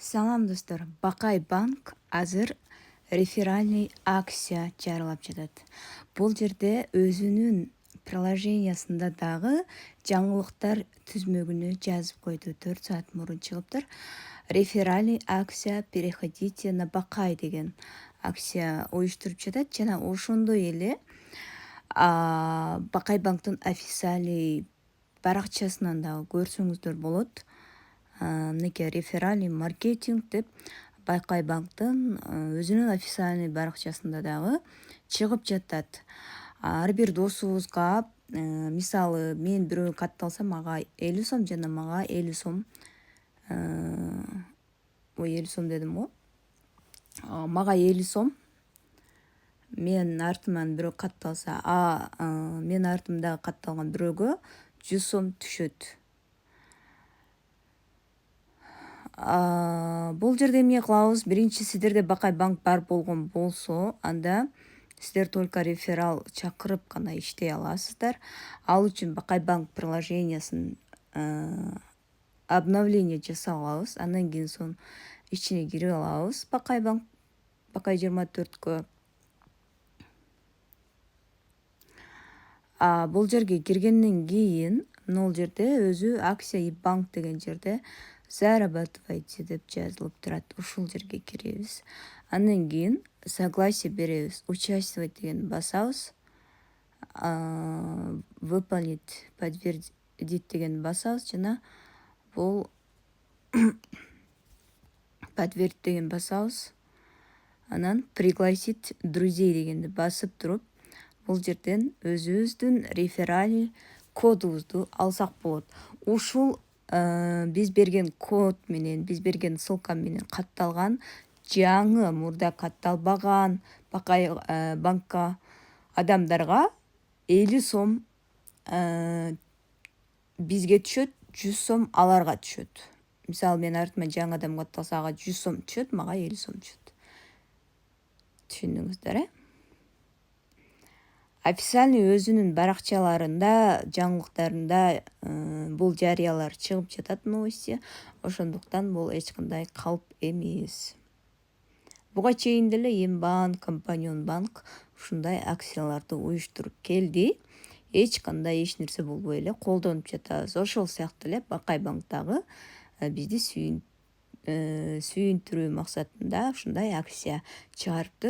Салам достор, Бакай банк азыр реферальный акция чыгарылып жатат. Бул жерде өзүнүн приложениясында дагы жаңылыктар түзмөгүнө жазып койду. 4 саат мурун чыгыптыр. Реферальный акция переходите на Бакай деген акция уюштуруп жатат жана ошондой эле Бакай банктын официальный баракчасынан дагы көрсөңүздөр болот. Мынакей реферальный маркетинг деп Бакай банктын өзүнүн официальный баракчасында дагы чыгып жатат. Ар бир досубузга мисалы мен бирөө катталсам мага 50 сом жана мага 50 сом 50 сом дедим го. Мага 50 сом, мен артыман бирөө катталса, мен артымдагы катталган бирөөгө 100 сом түшөт. Бул жерде эмне кылабыз? Биринчи сиздерде Бакай банк бар болгон болсо, анда сиздер только реферал чакырып гана иштей аласыздар. Ал үчүн Бакай банк приложениясын обновление жасап алабыз. Андан кийин сонун ичине кирип алабыз. Бакай банк, Бакай 24кө. Бул жерге киргенден кийин могул жерде өзү акция и банк деген жерде зарабатывайте деп жазылып турат. Ушул жерге киребиз. Андан кийин согласие беребиз. Участвовать деген басабыз. Выполнить, подтвердить деген басабыз жана бул подтвердить деген басабыз. Анан пригласить друзей дегенди басып туруп, бул жерден өзүбүздүн реферальный кодубузду алсак болот. Ушул биз берген код менен, биз берген ссылка менен катталган жаңы мурда катталбаган Бакай банкка адамдарга 50 сом бизге түшөт, 100 сом аларга түшөт. Мисалы мен артыма жаңы адам катталса, ага 100 сом түшөт, мага 50 сом түшөт. Түшүндүңүздөр, Официальный өзүнүн баракчаларында, жаңылыктарында бул жарыялар чыгып жатат новости. Ошондуктан бул эч кандай калп эмес. Буга чейин деле Эмбанк, Компаньон банк ушундай акцияларды уюштуруп келди. Эч кандай эч нерсе болбой эле колдонуп жатабыз. Ошол сыяктуу эле Бакай банк дагы бизди сүйүндүрүү максатында ушундай акция чыгарыптыр.